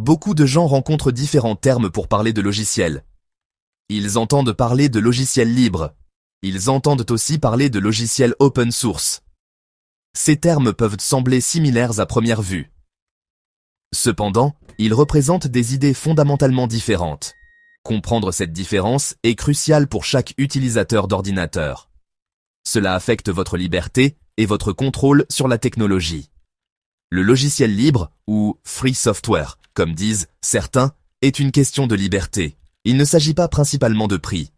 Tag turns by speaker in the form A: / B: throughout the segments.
A: beaucoup de gens rencontrent différents termes pour parler de logiciels. Ils entendent parler de logiciels libres. Ils entendent aussi parler de logiciels open source. Ces termes peuvent sembler similaires à première vue. Cependant, ils représentent des idées fondamentalement différentes. Comprendre cette différence est crucial pour chaque utilisateur d'ordinateur. Cela affecte votre liberté et votre contrôle sur la technologie. Le logiciel libre, ou free software, comme disent certains, est une question de liberté. Il ne s'agit pas principalement de prix.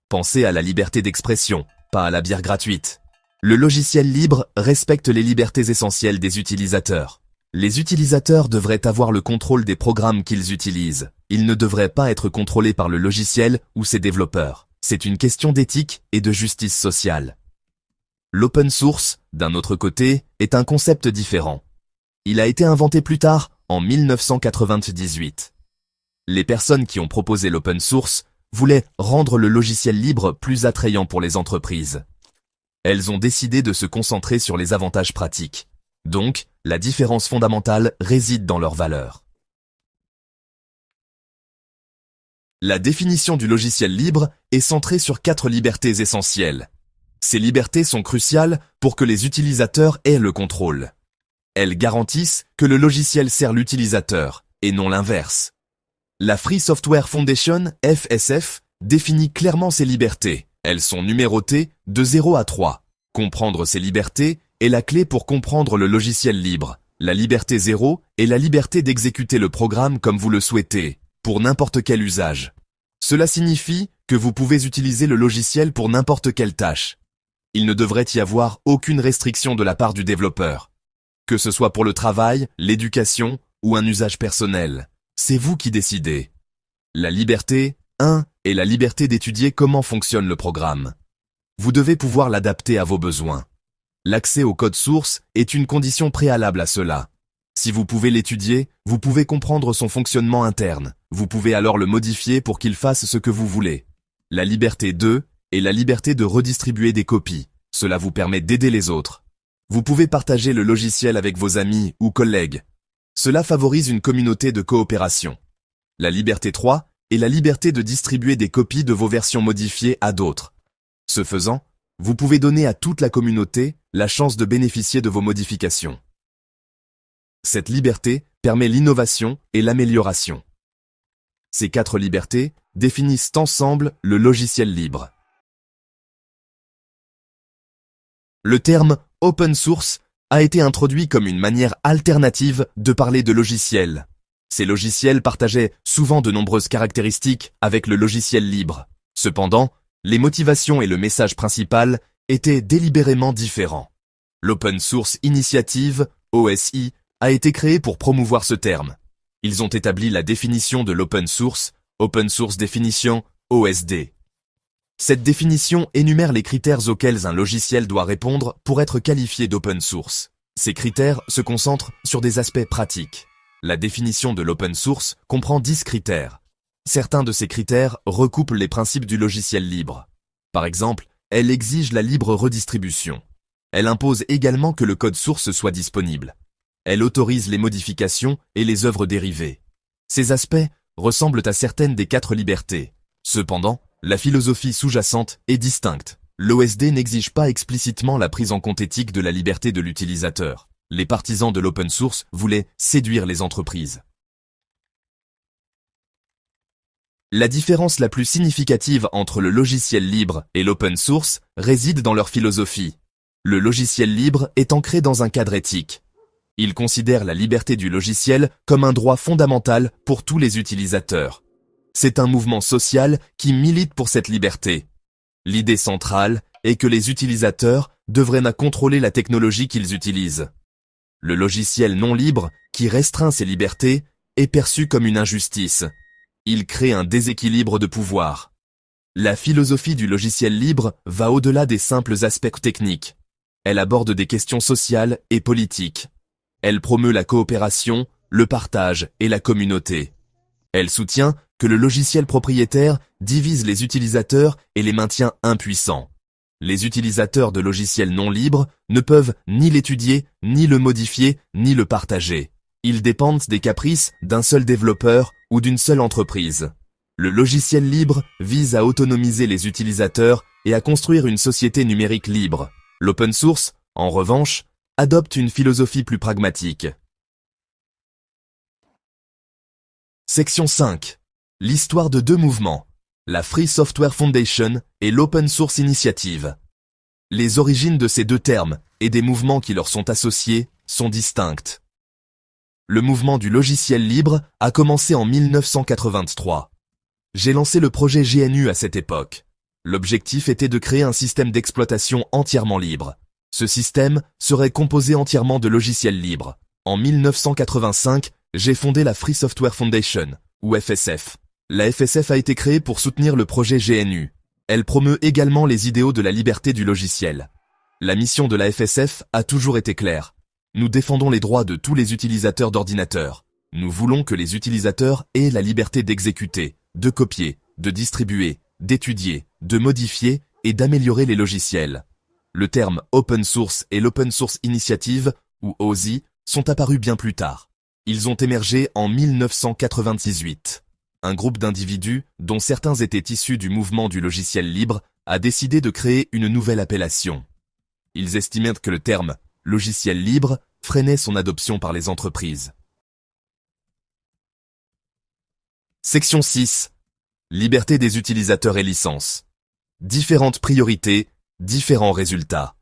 A: Pensez à la liberté d'expression, pas à la bière gratuite. Le logiciel libre respecte les libertés essentielles des utilisateurs. Les utilisateurs devraient avoir le contrôle des programmes qu'ils utilisent. Ils ne devraient pas être contrôlés par le logiciel ou ses développeurs. C'est une question d'éthique et de justice sociale. L'open source, d'un autre côté, est un concept différent. Il a été inventé plus tard, en 1998. Les personnes qui ont proposé l'open source voulaient rendre le logiciel libre plus attrayant pour les entreprises. Elles ont décidé de se concentrer sur les avantages pratiques. Donc, la différence fondamentale réside dans leurs valeurs. La définition du logiciel libre est centrée sur 4 libertés essentielles. Ces libertés sont cruciales pour que les utilisateurs aient le contrôle. Elles garantissent que le logiciel sert l'utilisateur, et non l'inverse. La Free Software Foundation, FSF, définit clairement ces libertés. Elles sont numérotées de 0 à 3. Comprendre ces libertés est la clé pour comprendre le logiciel libre. La liberté 0 est la liberté d'exécuter le programme comme vous le souhaitez, pour n'importe quel usage. Cela signifie que vous pouvez utiliser le logiciel pour n'importe quelle tâche. Il ne devrait y avoir aucune restriction de la part du développeur. Que ce soit pour le travail, l'éducation ou un usage personnel. C'est vous qui décidez. La liberté 1 est la liberté d'étudier comment fonctionne le programme. Vous devez pouvoir l'adapter à vos besoins. L'accès au code source est une condition préalable à cela. Si vous pouvez l'étudier, vous pouvez comprendre son fonctionnement interne. Vous pouvez alors le modifier pour qu'il fasse ce que vous voulez. La liberté 2 est la liberté de redistribuer des copies. Cela vous permet d'aider les autres. Vous pouvez partager le logiciel avec vos amis ou collègues. Cela favorise une communauté de coopération. La liberté 3 est la liberté de distribuer des copies de vos versions modifiées à d'autres. Ce faisant, vous pouvez donner à toute la communauté la chance de bénéficier de vos modifications. Cette liberté permet l'innovation et l'amélioration. Ces 4 libertés définissent ensemble le logiciel libre. Le terme « open source » a été introduit comme une manière alternative de parler de logiciels. Ces logiciels partageaient souvent de nombreuses caractéristiques avec le logiciel libre. Cependant, les motivations et le message principal étaient délibérément différents. L'Open Source Initiative, OSI, a été créé pour promouvoir ce terme. Ils ont établi la définition de l'open source Definition, OSD. Cette définition énumère les critères auxquels un logiciel doit répondre pour être qualifié d'open source. Ces critères se concentrent sur des aspects pratiques. La définition de l'open source comprend 10 critères. Certains de ces critères recoupent les principes du logiciel libre. Par exemple, elle exige la libre redistribution. Elle impose également que le code source soit disponible. Elle autorise les modifications et les œuvres dérivées. Ces aspects ressemblent à certaines des 4 libertés. Cependant, la philosophie sous-jacente est distincte. L'OSD n'exige pas explicitement la prise en compte éthique de la liberté de l'utilisateur. Les partisans de l'open source voulaient séduire les entreprises. La différence la plus significative entre le logiciel libre et l'open source réside dans leur philosophie. Le logiciel libre est ancré dans un cadre éthique. Il considère la liberté du logiciel comme un droit fondamental pour tous les utilisateurs. C'est un mouvement social qui milite pour cette liberté. L'idée centrale est que les utilisateurs devraient contrôler la technologie qu'ils utilisent. Le logiciel non libre, qui restreint ces libertés, est perçu comme une injustice. Il crée un déséquilibre de pouvoir. La philosophie du logiciel libre va au-delà des simples aspects techniques. Elle aborde des questions sociales et politiques. Elle promeut la coopération, le partage et la communauté. Elle soutient que le logiciel propriétaire divise les utilisateurs et les maintient impuissants. Les utilisateurs de logiciels non libres ne peuvent ni l'étudier, ni le modifier, ni le partager. Ils dépendent des caprices d'un seul développeur ou d'une seule entreprise. Le logiciel libre vise à autonomiser les utilisateurs et à construire une société numérique libre. L'open source, en revanche, adopte une philosophie plus pragmatique. Section 5. L'histoire de deux mouvements, la Free Software Foundation et l'Open Source Initiative. Les origines de ces deux termes et des mouvements qui leur sont associés sont distinctes. Le mouvement du logiciel libre a commencé en 1983. J'ai lancé le projet GNU à cette époque. L'objectif était de créer un système d'exploitation entièrement libre. Ce système serait composé entièrement de logiciels libres. En 1985, j'ai fondé la Free Software Foundation, ou FSF. La FSF a été créée pour soutenir le projet GNU. Elle promeut également les idéaux de la liberté du logiciel. La mission de la FSF a toujours été claire. Nous défendons les droits de tous les utilisateurs d'ordinateurs. Nous voulons que les utilisateurs aient la liberté d'exécuter, de copier, de distribuer, d'étudier, de modifier et d'améliorer les logiciels. Le terme Open Source et l'Open Source Initiative, ou OSI, sont apparus bien plus tard. Ils ont émergé en 1998. Un groupe d'individus, dont certains étaient issus du mouvement du logiciel libre, a décidé de créer une nouvelle appellation. Ils estimèrent que le terme logiciel libre freinait son adoption par les entreprises. Section 6. Liberté des utilisateurs et licences. Différentes priorités, différents résultats.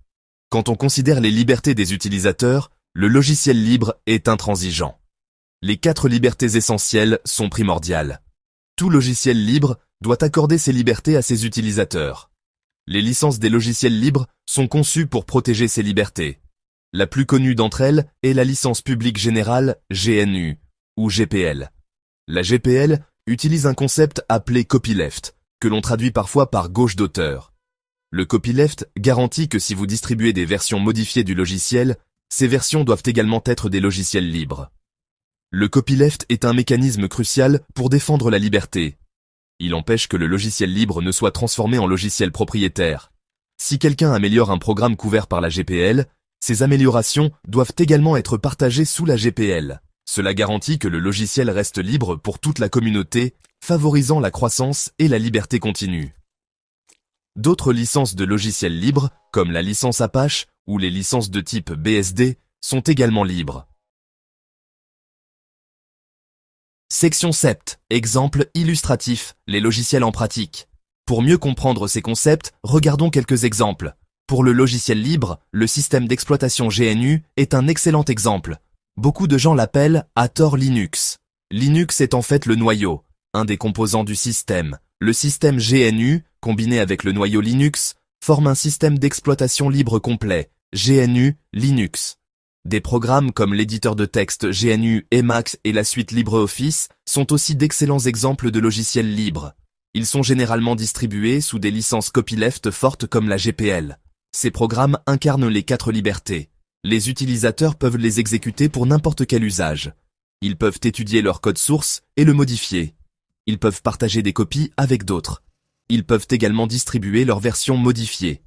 A: Quand on considère les libertés des utilisateurs, le logiciel libre est intransigeant. Les 4 libertés essentielles sont primordiales. Tout logiciel libre doit accorder ces libertés à ses utilisateurs. Les licences des logiciels libres sont conçues pour protéger ces libertés. La plus connue d'entre elles est la licence publique générale GNU, ou GPL. La GPL utilise un concept appelé copyleft, que l'on traduit parfois par gauche d'auteur. Le copyleft garantit que si vous distribuez des versions modifiées du logiciel, ces versions doivent également être des logiciels libres. Le copyleft est un mécanisme crucial pour défendre la liberté. Il empêche que le logiciel libre ne soit transformé en logiciel propriétaire. Si quelqu'un améliore un programme couvert par la GPL, ces améliorations doivent également être partagées sous la GPL. Cela garantit que le logiciel reste libre pour toute la communauté, favorisant la croissance et la liberté continue. D'autres licences de logiciels libres, comme la licence Apache ou les licences de type BSD, sont également libres. Section 7. Exemple illustratif, les logiciels en pratique. Pour mieux comprendre ces concepts, regardons quelques exemples. Pour le logiciel libre, le système d'exploitation GNU est un excellent exemple. Beaucoup de gens l'appellent à tort Linux. Linux est en fait le noyau, un des composants du système. Le système GNU, combiné avec le noyau Linux, forme un système d'exploitation libre complet, GNU Linux. Des programmes comme l'éditeur de texte GNU Emacs et la suite LibreOffice sont aussi d'excellents exemples de logiciels libres. Ils sont généralement distribués sous des licences copyleft fortes comme la GPL. Ces programmes incarnent les 4 libertés. Les utilisateurs peuvent les exécuter pour n'importe quel usage. Ils peuvent étudier leur code source et le modifier. Ils peuvent partager des copies avec d'autres. Ils peuvent également distribuer leurs versions modifiées.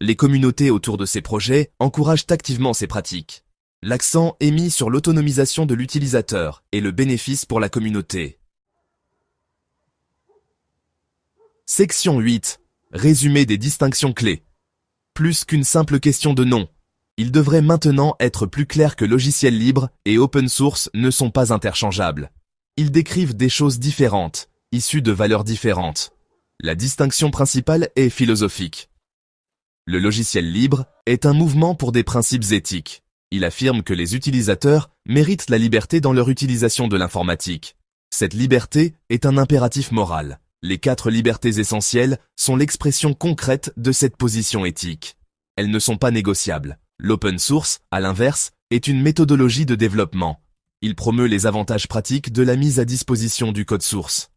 A: Les communautés autour de ces projets encouragent activement ces pratiques. L'accent est mis sur l'autonomisation de l'utilisateur et le bénéfice pour la communauté. Section 8. Résumé des distinctions clés. Plus qu'une simple question de nom, il devrait maintenant être plus clair que logiciel libre et open source ne sont pas interchangeables. Ils décrivent des choses différentes, issues de valeurs différentes. La distinction principale est philosophique. Le logiciel libre est un mouvement pour des principes éthiques. Il affirme que les utilisateurs méritent la liberté dans leur utilisation de l'informatique. Cette liberté est un impératif moral. Les 4 libertés essentielles sont l'expression concrète de cette position éthique. Elles ne sont pas négociables. L'open source, à l'inverse, est une méthodologie de développement. Il promeut les avantages pratiques de la mise à disposition du code source.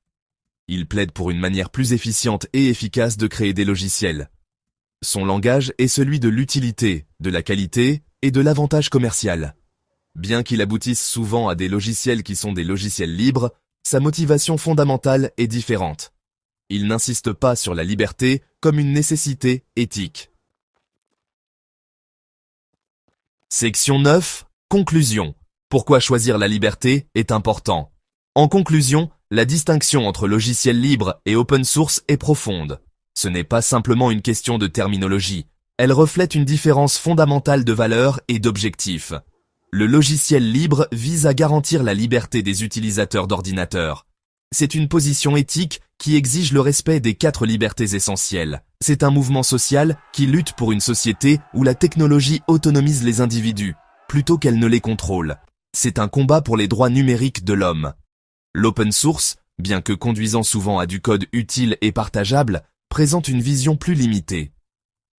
A: Il plaide pour une manière plus efficiente et efficace de créer des logiciels. Son langage est celui de l'utilité, de la qualité et de l'avantage commercial. Bien qu'il aboutisse souvent à des logiciels qui sont des logiciels libres, sa motivation fondamentale est différente. Il n'insiste pas sur la liberté comme une nécessité éthique. Section 9. Conclusion. Pourquoi choisir la liberté est important. En conclusion, la distinction entre logiciel libre et open source est profonde. Ce n'est pas simplement une question de terminologie. Elle reflète une différence fondamentale de valeurs et d'objectifs. Le logiciel libre vise à garantir la liberté des utilisateurs d'ordinateurs. C'est une position éthique qui exige le respect des 4 libertés essentielles. C'est un mouvement social qui lutte pour une société où la technologie autonomise les individus, plutôt qu'elle ne les contrôle. C'est un combat pour les droits numériques de l'homme. L'open source, bien que conduisant souvent à du code utile et partageable, présente une vision plus limitée.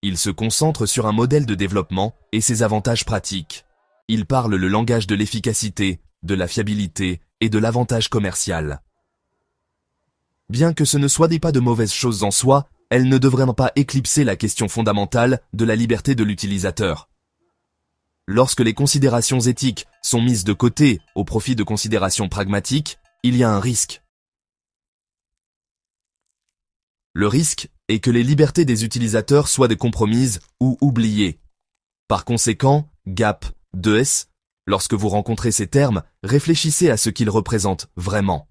A: Il se concentre sur un modèle de développement et ses avantages pratiques. Il parle le langage de l'efficacité, de la fiabilité et de l'avantage commercial. Bien que ce ne soit pas de mauvaises choses en soi, elles ne devraient pas éclipser la question fondamentale de la liberté de l'utilisateur. Lorsque les considérations éthiques sont mises de côté au profit de considérations pragmatiques, il y a un risque. Le risque est que les libertés des utilisateurs soient compromises ou oubliées. Par conséquent, GAP 2S, lorsque vous rencontrez ces termes, réfléchissez à ce qu'ils représentent vraiment.